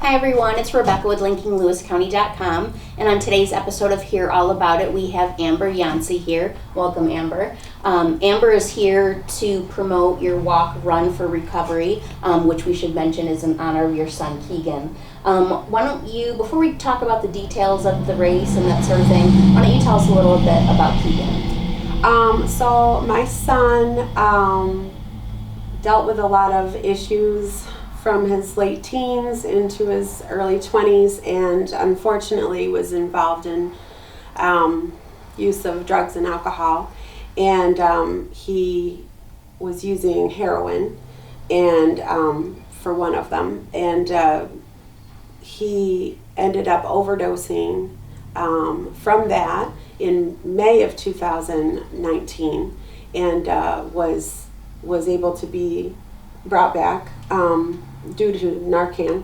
Hi everyone, it's Rebecca with linkinglewiscounty.com, and on today's episode of Hear All About It, we have Amber Yancey here. Welcome, Amber. Amber is here to promote your walk run for recovery, which we should mention is in honor of your son Keegan. Why don't you, before we talk about the details of the race and that sort of thing, why don't you tell us a little bit about Keegan? So my son dealt with a lot of issues from his late teens into his early 20s, and unfortunately was involved in use of drugs and alcohol, and he was using heroin and for one of them, and he ended up overdosing from that in May of 2019, and was able to be brought back due to Narcan.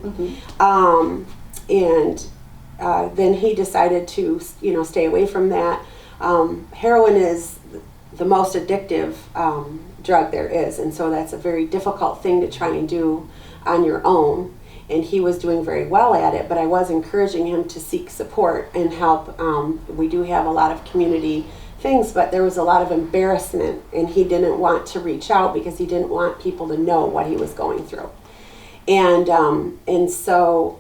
And then he decided to, stay away from that. Heroin is the most addictive drug there is, and so that's a very difficult thing to try and do on your own. And he was doing very well at it, but I was encouraging him to seek support and help. We do have a lot of community things, but there was a lot of embarrassment, and he didn't want to reach out because he didn't want people to know what he was going through. And so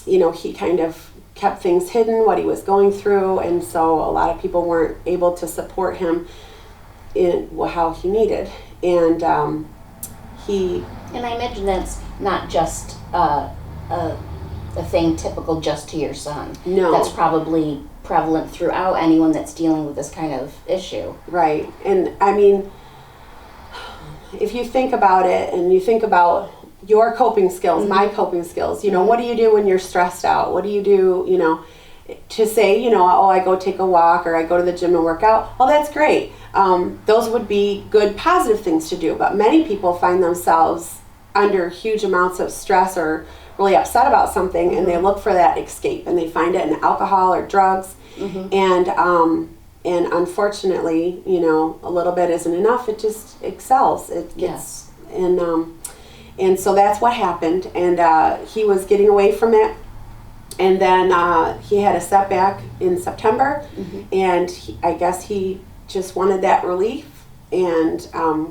he kind of kept things hidden, what he was going through, and so a lot of people weren't able to support him in how he needed. And I imagine that's not just a thing typical just to your son. No. That's probably prevalent throughout anyone that's dealing with this kind of issue. Right. And I mean, if you think about it and you think about your coping skills, my coping skills, what do you do when you're stressed out? What do you do, to say, I go take a walk or I go to the gym and work out? Well, that's great. Those would be good positive things to do, but many people find themselves under huge amounts of stress or really upset about something, and they look for that escape, and they find it in alcohol or drugs. And unfortunately, a little bit isn't enough. It just excels. It gets, and so that's what happened. And he was getting away from it, and then he had a setback in September, and I guess he just wanted that relief, and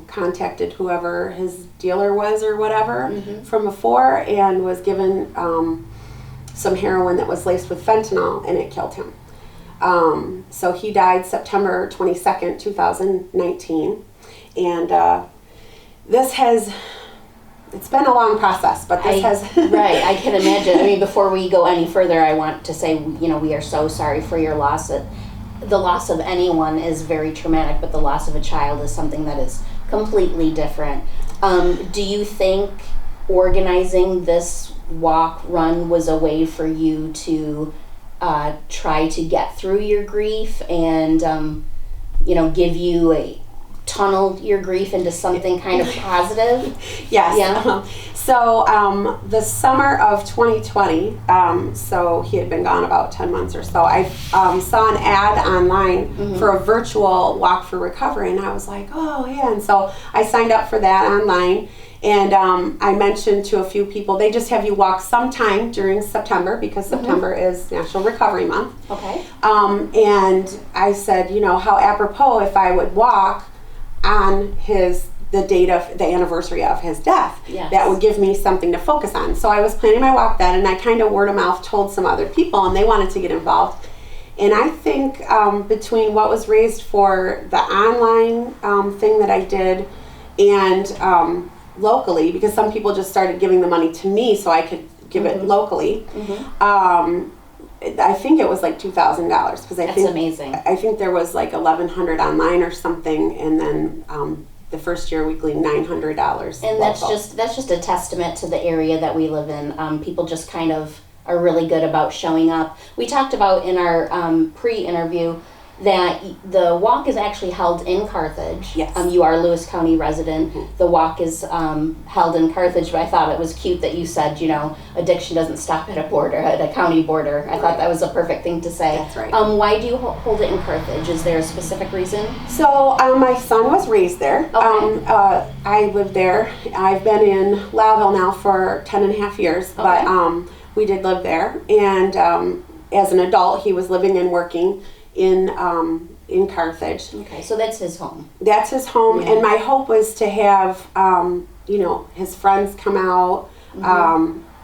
contacted whoever his dealer was or whatever from before, and was given some heroin that was laced with fentanyl, and it killed him. So he died September 22nd, 2019, and it's been a long process, but this has... Right, I can imagine. I mean, before we go any further, I want to say, we are so sorry for your loss. The loss of anyone is very traumatic, but the loss of a child is something that is completely different. Do you think organizing this walk run was a way for you to try to get through your grief and give you tunnel your grief into something kind of positive? Yes. Yeah. So the summer of 2020, so he had been gone about 10 months or so, I saw an ad online for a virtual walk for recovery, and I was like, oh yeah, and so I signed up for that online. And I mentioned to a few people, they just have you walk sometime during September, because September is National Recovery Month. Okay. And I said, how apropos if I would walk on the date of the anniversary of his death. Yes. That would give me something to focus on. So I was planning my walk then, and I kind of word of mouth told some other people, and they wanted to get involved. And I think between what was raised for the online thing that I did and locally, because some people just started giving the money to me so I could give it locally. I think it was like $2,000, because That's amazing. I think there was like 1,100 online or something, and then the first year we gleaned $900. And that's just a testament to the area that we live in. People just kind of are really good about showing up. We talked about in our pre-interview that the walk is actually held in Carthage. Yes. You are a Lewis County resident. The walk is held in Carthage, but I thought it was cute that you said, addiction doesn't stop at a county border. I thought that was a perfect thing to say. That's right. Why do you hold it in Carthage? Is there a specific reason? So my son was raised there. Okay. I lived there. I've been in Loudville now for 10 and a half years, but we did live there. And as an adult, he was living and working in Carthage. Okay, so that's his home. That's his home, and my hope was to have his friends come out,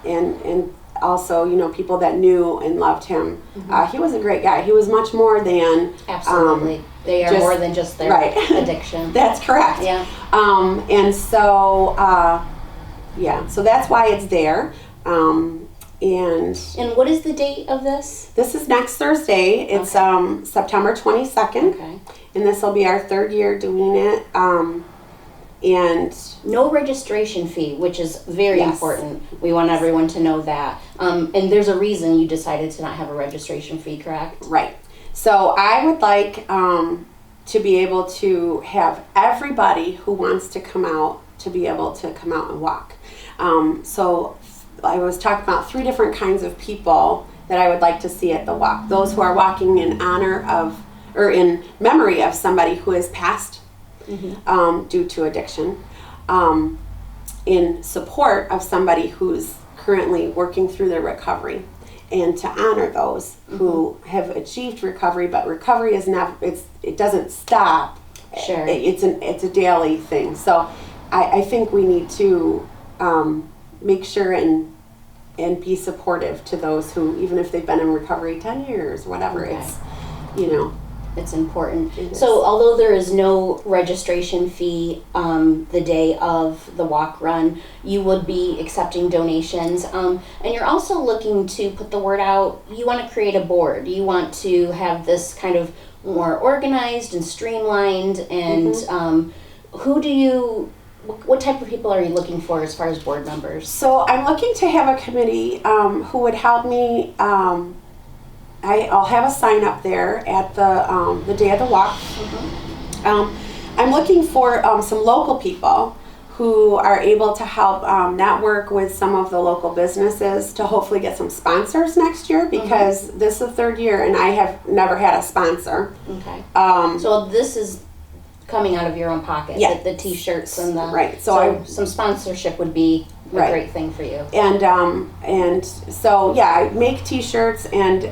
and also people that knew and loved him. He was a great guy. He was much more than absolutely. They are more than just their addiction. That's correct. Yeah. And so so that's why it's there. And what is the date of this? This is next Thursday. It's September 22nd. Okay. And this will be our 3rd year doing it. And no registration fee, which is very important. We want everyone to know that. And there's a reason you decided to not have a registration fee, correct? Right. So I would like to be able to have everybody who wants to come out to be able to come out and walk. So I was talking about 3 different kinds of people that I would like to see at the walk. Those who are walking in honor of, or in memory of somebody who has passed due to addiction, in support of somebody who's currently working through their recovery, and to honor those who have achieved recovery, but recovery is never, it doesn't stop. Sure. It's a daily thing. So I think we need to make sure and be supportive to those who, even if they've been in recovery 10 years, whatever, it's, it's important. So although there is no registration fee the day of the walk run, you would be accepting donations. And you're also looking to put the word out. You want to create a board. You want to have this kind of more organized and streamlined. And what type of people are you looking for as far as board members? So I'm looking to have a committee who would help me. I'll have a sign up there at the day of the walk. I'm looking for some local people who are able to help network with some of the local businesses to hopefully get some sponsors next year, because this is the 3rd year and I have never had a sponsor. Okay. So this is coming out of your own pocket. Yeah. The t-shirts and the So some sponsorship would be a great thing for you. And so I make t-shirts, and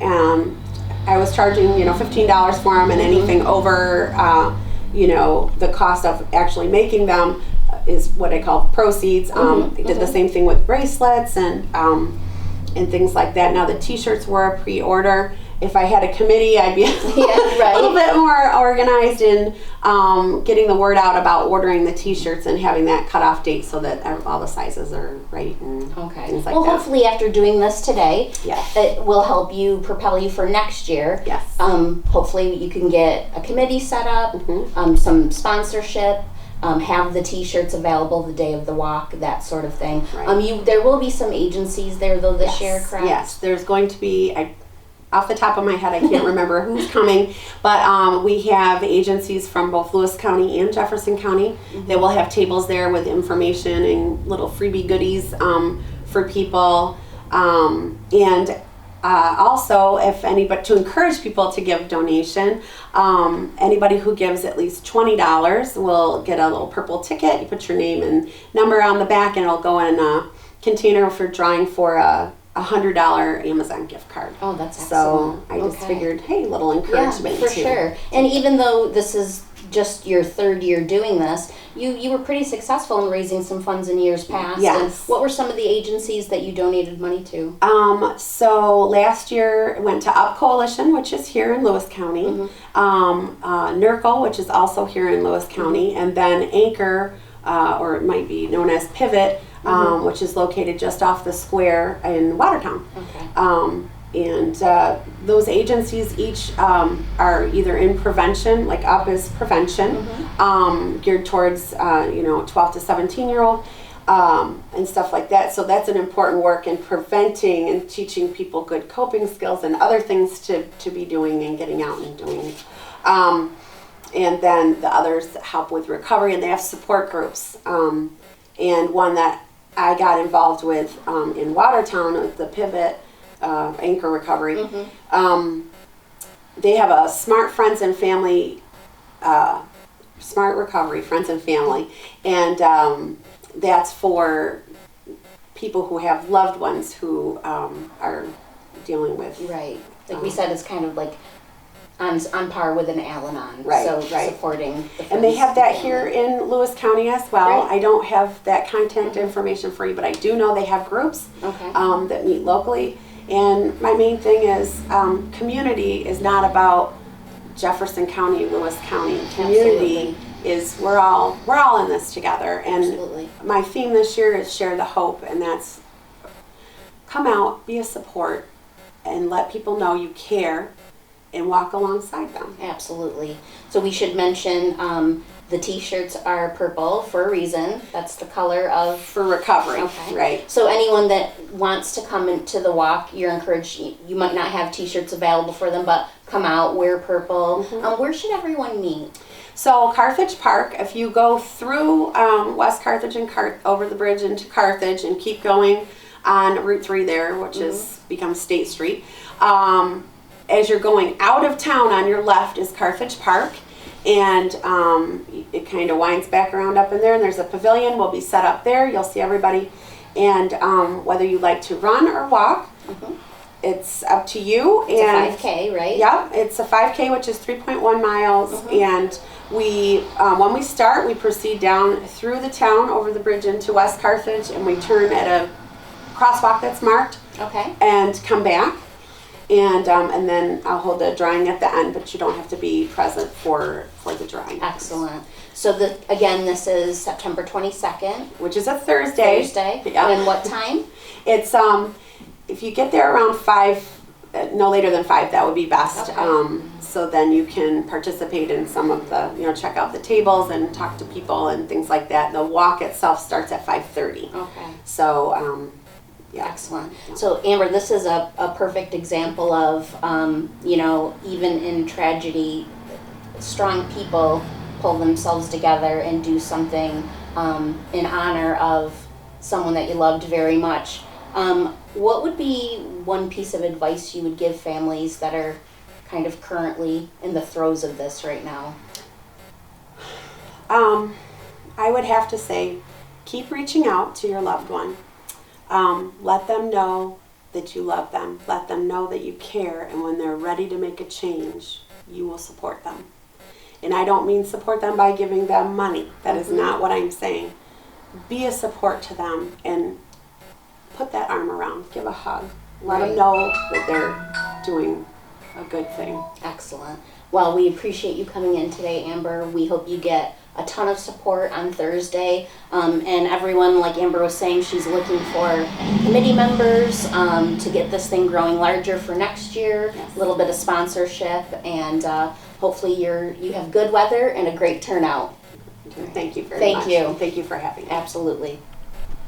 I was charging $15 for them, and anything over the cost of actually making them is what I call proceeds. I did the same thing with bracelets and things like that. Now the t-shirts were a pre-order. If I had a committee, I'd be a little bit more organized in getting the word out about ordering the t-shirts and having that cutoff date so that all the sizes are right and things like that. Well, hopefully after doing this today, it will help propel you for next year. Yes. Hopefully you can get a committee set up, some sponsorship, have the t-shirts available the day of the walk, that sort of thing. Right. There will be some agencies there though this year, correct? Yes, there's going to be, off the top of my head, I can't remember who's coming, but we have agencies from both Lewis County and Jefferson County that will have tables there with information and little freebie goodies for people. And also, to encourage people to give donation, anybody who gives at least $20 will get a little purple ticket. You put your name and number on the back, and it'll go in a container for drawing for a $100 Amazon gift card. Oh, that's excellent. So I just figured, hey, little encouragement for sure. And even though this is just your 3rd year doing this, you were pretty successful in raising some funds in years past. Yes. And what were some of the agencies that you donated money to? So last year it went to Up Coalition, which is here in Lewis County, NERCL, which is also here in Lewis County, and then Anchor, or it might be known as Pivot, which is located just off the square in Watertown. Okay. And those agencies each are either in prevention, like Up is prevention, geared towards 12 to 17-year-old and stuff like that. So that's an important work in preventing and teaching people good coping skills and other things to be doing and getting out and doing. And then the others help with recovery, and they have support groups. And one that I got involved with in Watertown with the Pivot Anchor Recovery. They have a Smart Friends and Family, Smart Recovery Friends and Family, and that's for people who have loved ones who are dealing with. Right. Like we said, it's kind of like on par with an Al-Anon. Right, so right. supporting the And they have that family. here in Lewis County as well. Great. I don't have that contact information for you, but I do know they have groups Okay. that meet locally. And my main thing is community is not about Jefferson County, Lewis County. Community is we're all in this together. And Absolutely. my theme this year is share the hope, and that's come out, be a support, and let people know you care, and walk alongside them. Absolutely. So we should mention the T-shirts are purple for a reason. That's the color of For recovery, Okay. right? So anyone that wants to come into the walk, you're encouraged. You might not have T-shirts available for them, but come out, wear purple. Where should everyone meet? So Carthage Park, if you go through West Carthage and over the bridge into Carthage and keep going on Route 3 there, which is becomes State Street. As you're going out of town, on your left is Carthage Park, and it kind of winds back around up in there, and there's a pavilion will be set up there. You'll see everybody, and whether you like to run or walk, it's up to you. It's and a 5K, right? Yep, it's a 5K, which is 3.1 miles, and we when we start, we proceed down through the town over the bridge into West Carthage, and we turn at a crosswalk that's marked, Okay. and come back. And then I'll hold a drawing at the end, but you don't have to be present for the drawing. Excellent. So this is September 22nd. Which is a Thursday. Yeah. And what time? It's if you get there around 5, no later than 5, that would be best. Okay. So then you can participate in some of the, check out the tables and talk to people and things like that. The walk itself starts at 5:30. Okay. So yeah. Excellent. So Amber, this is a perfect example of, even in tragedy, strong people pull themselves together and do something in honor of someone that you loved very much. What would be one piece of advice you would give families that are kind of currently in the throes of this right now? I would have to say, keep reaching out to your loved one. Let them know that you love them. Let them know that you care, and when they're ready to make a change, you will support them. And I don't mean support them by giving them money. That is not what I'm saying. Be a support to them and put that arm around. Give a hug. Let them know that they're doing a good thing. Excellent. Well, we appreciate you coming in today, Amber. We hope you get a ton of support on Thursday. And everyone, like Amber was saying, she's looking for committee members to get this thing growing larger for next year. Yes. A little bit of sponsorship, and hopefully you have good weather and a great turnout. Thank you very much. Thank you. Thank you for having me. Absolutely.